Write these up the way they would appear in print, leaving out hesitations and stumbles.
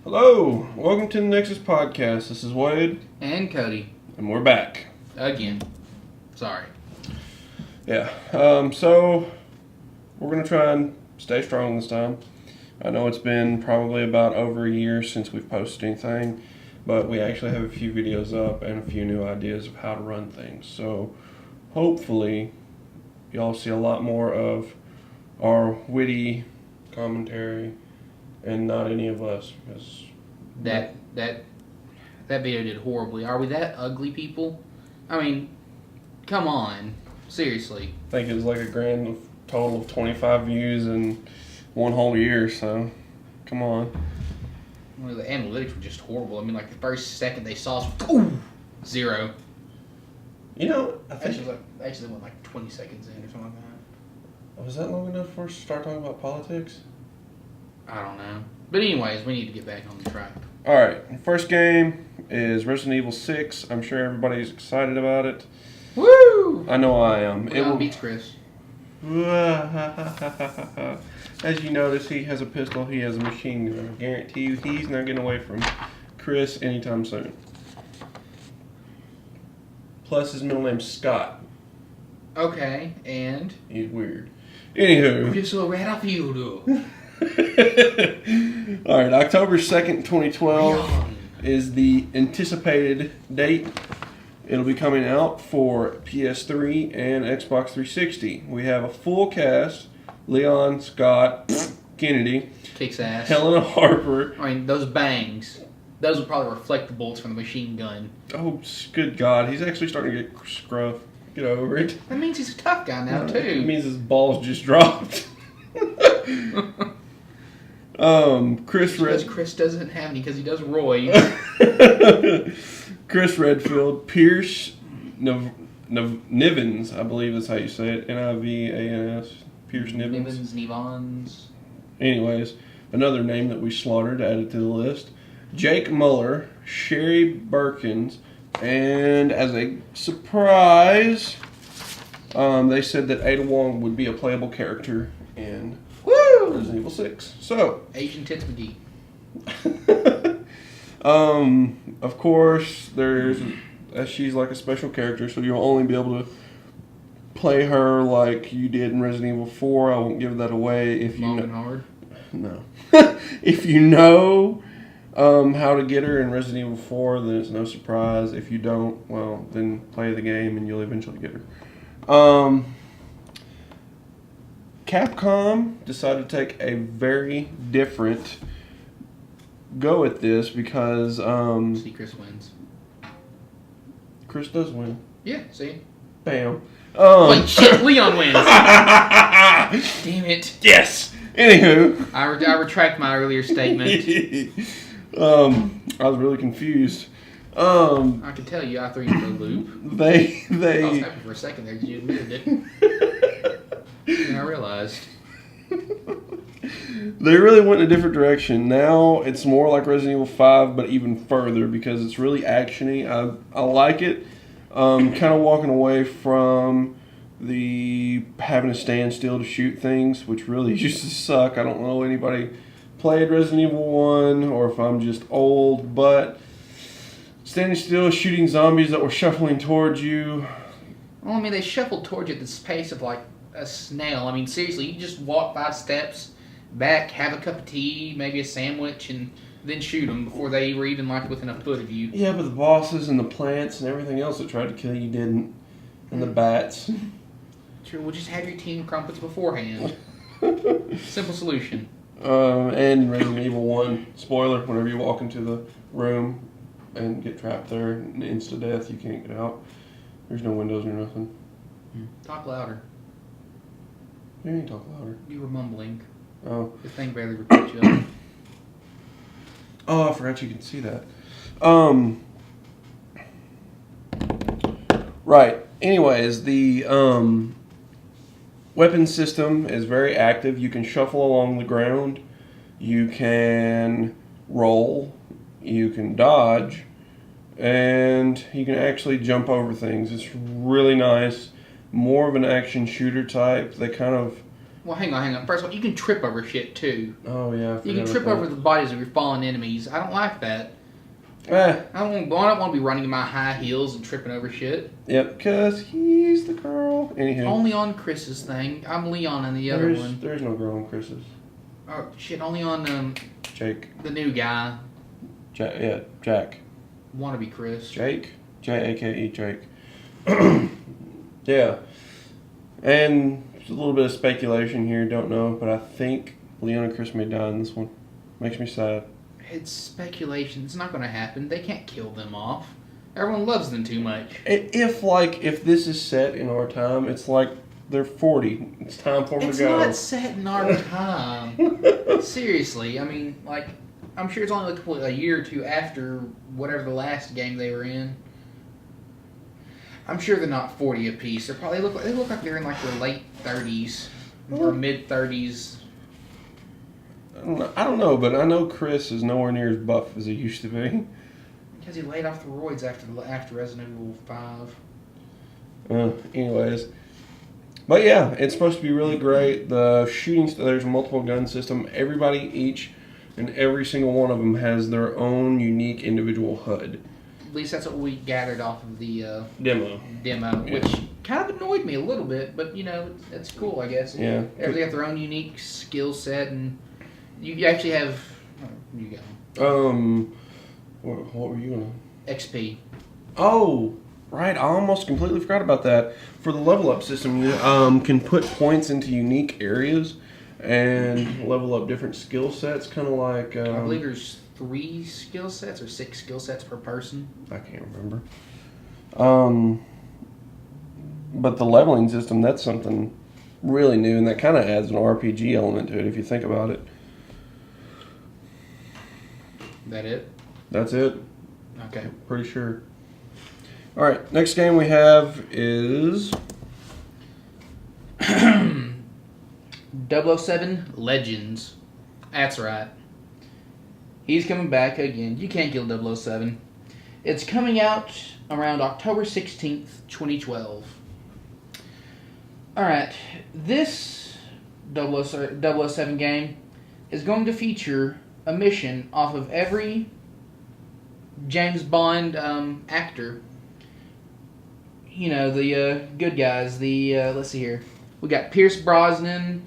Hello, welcome to the Nexuspodcast. This is Wade. And Cody. And we're back. Again. Sorry. Yeah, so we're going to try and stay strong this time. I know it's been probably about over a year since we've posted anything, but we actually have a few videos up and a few new ideas of how to run things. So hopefully y'all see a lot more of our witty commentary and not any of us. That video did horribly. Are we that ugly, people? I mean, come on. Seriously. I think it was like a grand total of 25 views in one whole year, so come on. Well, the analytics were just horrible. I mean, like the first second they saw us, ooh, 0. You know, I think... Actually went like 20 seconds in or something like that. Was that long enough for us to start talking about politics? I don't know. But anyways, we need to get back on the track. Alright, first game is Resident Evil 6. I'm sure everybody's excited about it. Woo! I know I am. Leon beats Chris. As you notice, he has a pistol, he has a machine gun. I guarantee you he's not getting away from Chris anytime soon. Plus his middle name's Scott. Okay, and? He's weird. Anywho. Just so right off you do. Alright, October 2nd, 2012 is the anticipated date. It'll be coming out for PS3 and Xbox 360. We have a full cast: Leon, Scott, Kennedy, kicks ass, Helena Harper. I mean, those bangs. Those would probably reflect the bullets from the machine gun. Oh, good God. He's actually starting to get scruff. Get over it. That means he's a tough guy now, too. It means his balls just dropped. Chris doesn't have any because he does Roy. Chris Redfield, Pierce Nivens, I believe is how you say it. Nivans. Pierce Nivens. Nivens. Anyways, another name that we slaughtered, added to the list. Jake Muller, Sherry Birkins, and as a surprise, they said that Ada Wong would be a playable character in Resident Evil 6. So, Asian Tits McGee. of course, she's like a special character, so you'll only be able to play her like you did in Resident Evil 4. I won't give that away if you know. Hard? No. If you know how to get her in Resident Evil 4, then it's no surprise. If you don't, well, then play the game and you'll eventually get her. Capcom decided to take a very different go at this because see, Chris wins. Chris does win. Yeah, see? Bam. Wait, shit, Leon wins. Damn it. Yes. Anywho. I retract my earlier statement. I was really confused. I can tell you, I threw you for a loop. They I was happy for a second there because you admitted it. And I realized. They really went in a different direction. Now it's more like Resident Evil 5, but even further because it's really actiony. I like it. Kind of walking away from the having to stand still to shoot things, which really used to suck. I don't know anybody played Resident Evil 1 or if I'm just old, but standing still, shooting zombies that were shuffling towards you. Well, I mean, they shuffled towards you at the pace of like a snail. I mean, seriously, you just walk 5 steps back, have a cup of tea, maybe a sandwich, and then shoot them before they were even like within a foot of you. Yeah, but the bosses and the plants and everything else that tried to kill you didn't. And the bats. Sure, we'll just have your team crumpets beforehand. Simple solution. And Resident Evil 1, spoiler, whenever you walk into the room and get trapped there and insta-death, you can't get out. There's no windows or nothing. Talk louder. You ain't talk louder. You were mumbling. Oh. The thing barely repeats you up. Oh, I forgot you can see that. Right. Anyways, the weapon system is very active. You can shuffle along the ground. You can roll. You can dodge. And you can actually jump over things. It's really nice. More of an action shooter type. They kind of Well, hang on. First of all, you can trip over shit too. Oh yeah. You can trip over the bodies of your fallen enemies. I don't like that. Eh. I don't want to be running in my high heels and tripping over shit. Yep, because he's the girl. Anywho. Only on Chris's thing. I'm Leon in the other one. There's no girl on Chris's. Oh shit! Only on Jake. the new guy. Jack. Wannabe Chris. Jake. Jake. Jake. Yeah. And a little bit of speculation here. Don't know, but I think Leon and Chris may die in this one. Makes me sad. It's speculation. It's not going to happen. They can't kill them off. Everyone loves them too much. If this is set in our time, it's like they're 40. It's time for them to go. It's not set in our time. Seriously, I mean, like, I'm sure it's only like a year or two after whatever the last game they were in. I'm sure they're not 40 apiece. They look like they're in like their late 30s or mid 30s. I don't know, but I know Chris is nowhere near as buff as he used to be. Because he laid off the roids after Resident Evil 5. Anyways. But yeah, it's supposed to be really great. The shooting, there's a multiple gun system. Each and every single one of them has their own unique individual HUD. At least that's what we gathered off of the Demo, which kind of annoyed me a little bit, but it's cool, I guess. Yeah. Everybody got their own unique skill set, and you actually have. You go. What were you gonna? XP. Oh, right. I almost completely forgot about that. For the level up system, you can put points into unique areas and level up different skill sets, kind of like. I believe there's 3 skill sets or 6 skill sets per person. I can't remember. But the leveling system, that's something really new, and that kind of adds an RPG element to it if you think about it. That it? That's it. Okay. Pretty sure. All right, next game we have is 007 Legends. That's right. He's coming back again. You can't kill 007. It's coming out around October 16th, 2012. Alright, this 007 game is going to feature a mission off of every James Bond actor. The good guys. Let's see here. We got Pierce Brosnan,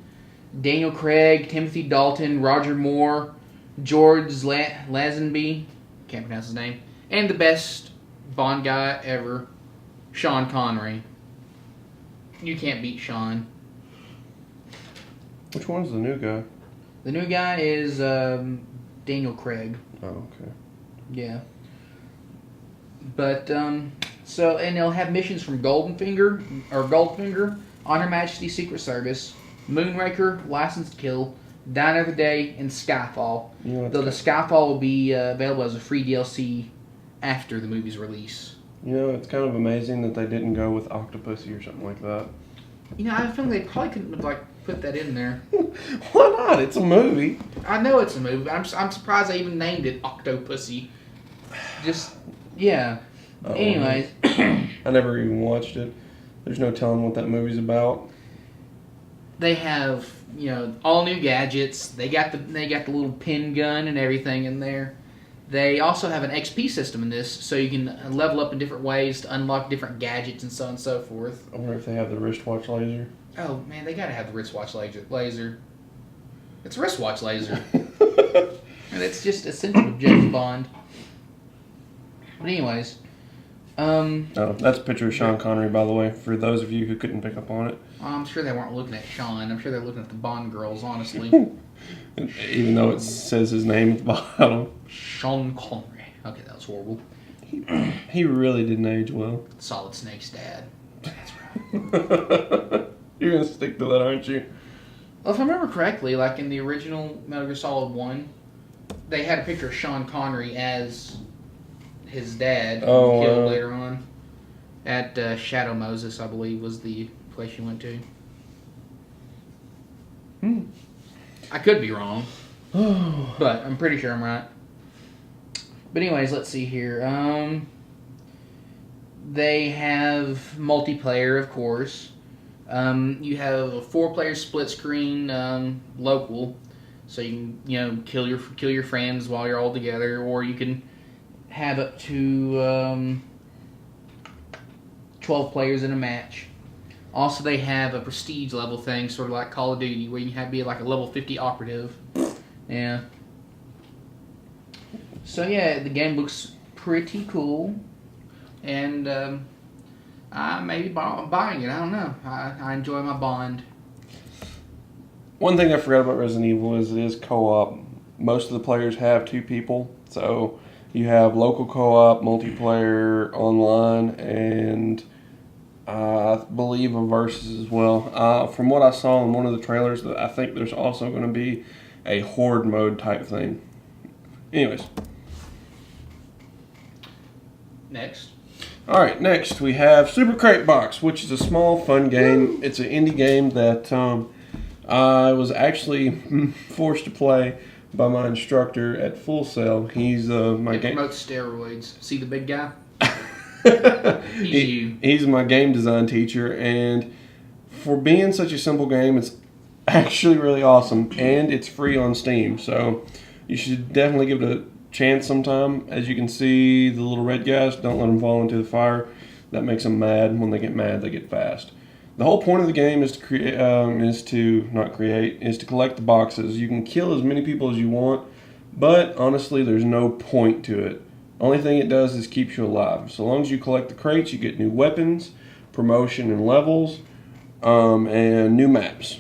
Daniel Craig, Timothy Dalton, Roger Moore, George Lazenby, can't pronounce his name, and the best Bond guy ever, Sean Connery. You can't beat Sean. Which one's the new guy? The new guy is Daniel Craig. Oh, okay. Yeah. But, and they'll have missions from Goldfinger, On Her Majesty's Secret Service, Moonraker, License to Kill, Die Another Day, and Skyfall. Though the Skyfall will be available as a free DLC after the movie's release. It's kind of amazing that they didn't go with Octopussy or something like that. I feel like they probably couldn't have put that in there. Why not? It's a movie. I know it's a movie. I'm surprised they even named it Octopussy. Yeah. Anyways. I never even watched it. There's no telling what that movie's about. They have, all new gadgets. They got the little pin gun and everything in there. They also have an XP system in this, so you can level up in different ways to unlock different gadgets and so on and so forth. I wonder if they have the wristwatch laser. Oh, man, they gotta have the wristwatch laser. It's a wristwatch laser. And it's just essential to James Bond. But anyways. That's a picture of Sean Connery, by the way, for those of you who couldn't pick up on it. I'm sure they weren't looking at Sean. I'm sure they're looking at the Bond girls, honestly. Even though it says his name at the bottom. Sean Connery. Okay, that was horrible. He really didn't age well. Solid Snake's dad. That's right. You're going to stick to that, aren't you? Well, if I remember correctly, like in the original Metal Gear Solid 1, they had a picture of Sean Connery as his dad, killed later on. At Shadow Moses, I believe, was the place you went to. I could be wrong, but I'm pretty sure I'm right. But anyways, let's see here. They have multiplayer, of course. You have a 4-player split screen local, so you can kill your friends while you're all together, or you can have up to 12 players in a match. Also, they have a prestige level thing, sort of like Call of Duty, where you can be like a level 50 operative. Yeah. So yeah, the game looks pretty cool, and I may be buying it. I don't know. I enjoy my Bond. One thing I forgot about Resident Evil is it is co-op. Most of the players have 2 people, so you have local co-op, multiplayer, online, and I believe a versus as well. From what I saw in one of the trailers, I think there's also going to be a horde mode type thing. Anyways. Next. All right, next we have Super Crate Box, which is a small, fun game. It's an indie game that I was actually forced to play by my instructor at Full Sail. He's my It game. promotes steroids. See the big guy? He's my game design teacher, and for being such a simple game, it's actually really awesome, and it's free on Steam. So you should definitely give it a chance sometime. As you can see, the little red guys, don't let them fall into the fire. That makes them mad. When they get mad, they get fast. The whole point of the game is to collect the boxes. You can kill as many people as you want, but honestly, there's no point to it. Only thing it does is keeps you alive. So long as you collect the crates, you get new weapons, promotion and levels, and new maps.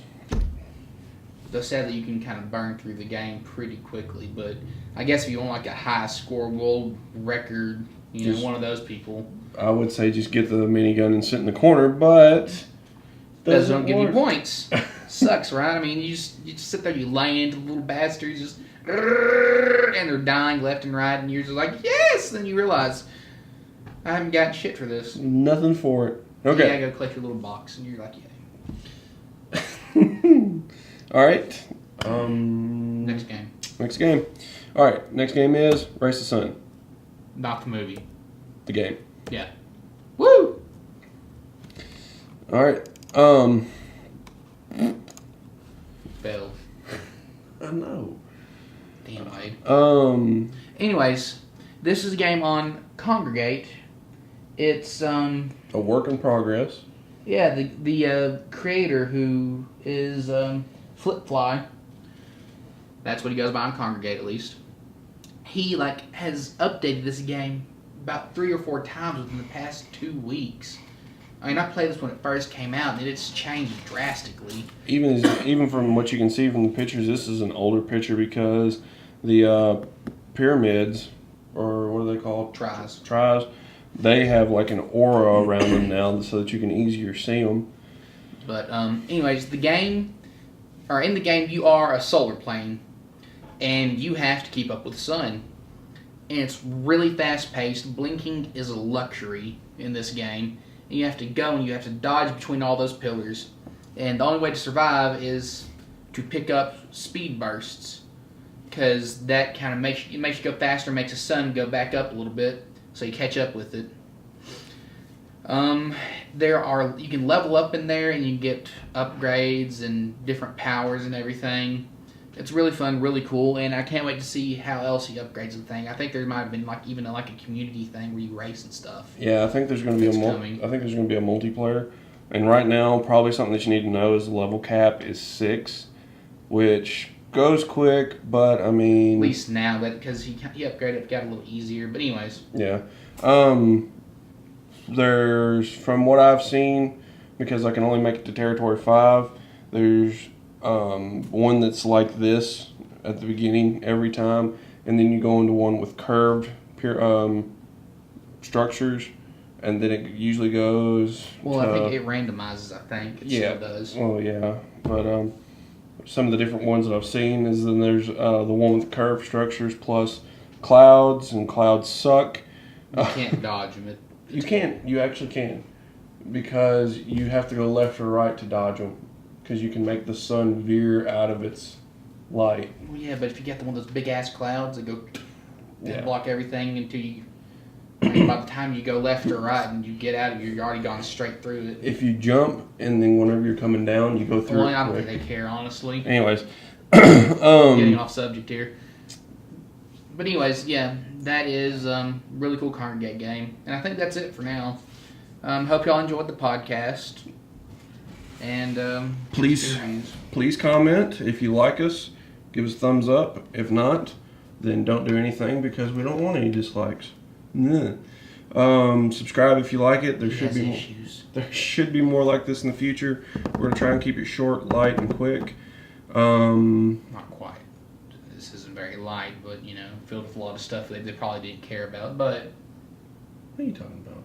Though sadly, you can kind of burn through the game pretty quickly. But I guess if you want like a high score world record, one of those people. I would say just get the minigun and sit in the corner, but doesn't give you points. Sucks, right? I mean, you just sit there, you lay into the little bastards, just and they're dying left and right, and you're just like, yes! Then you realize, I haven't gotten shit for this. Nothing for it. Okay. Yeah, go collect your little box, and you're like, yeah. All right. Next game. Next game. All right. Next game is Race the Sun. Not the movie. The game. Yeah. Woo! All right. Failed. I know. Damn Wade. Anyways, this is a game on Congregate. It's a work in progress. Yeah, the creator who is Flipfly. That's what he goes by on Congregate, at least. He has updated this game about 3 or 4 times within the past 2 weeks. I mean, I played this when it first came out, and it's changed drastically. Even from what you can see from the pictures, this is an older picture because the pyramids, or what are they called? Tries. They have like an aura around them now, so that you can easier see them. But anyways, in the game, you are a solar plane, and you have to keep up with the sun. And it's really fast paced. Blinking is a luxury in this game. And you have to go and you have to dodge between all those pillars. And the only way to survive is to pick up speed bursts, because that kind of makes you go faster, makes the sun go back up a little bit, so you catch up with it. You can level up in there, and you get upgrades and different powers and everything. It's really fun, really cool, and I can't wait to see how else he upgrades the thing. I think there might have been even a community thing where you race and stuff. Yeah, I think there's going to be a multiplayer. And right now, probably something that you need to know is the level cap is 6, which goes quick, but I mean, at least now, because he upgraded it, got a little easier. But anyways, yeah. There's, from what I've seen, because I can only make it to Territory 5, there's one that's like this at the beginning every time, and then you go into one with curved structures, and then it usually goes. Well, I think it randomizes. I think it still does. Well, yeah, but some of the different ones that I've seen is then there's the one with curved structures plus clouds, and clouds suck. You can't dodge them. You can't. You actually can, because you have to go left or right to dodge them, because you can make the sun veer out of its light. Well, yeah, but if you get one of those big ass clouds that go block everything until you I mean, by the time you go left or right and you get out of here, you're already gone straight through it. If you jump and then whenever you're coming down, you go through Well, it. I don't quick. think they care, honestly. Anyways, Getting off subject here. But anyways, yeah, that is really cool congregate game. And I think that's it for now. Hope y'all enjoyed the podcast. And please comment if you like us. Give us a thumbs up. If not, then don't do anything because we don't want any dislikes. Subscribe if you like it. There should be more like this in the future. We're gonna try and keep it short, light, and quick. Not quite. This isn't very light, but filled with a lot of stuff that they probably didn't care about. But what are you talking about?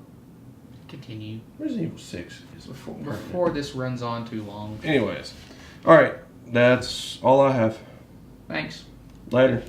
Continue. Resident Evil 6 is before this runs on too long. Anyways, all right. That's all I have. Thanks. Later.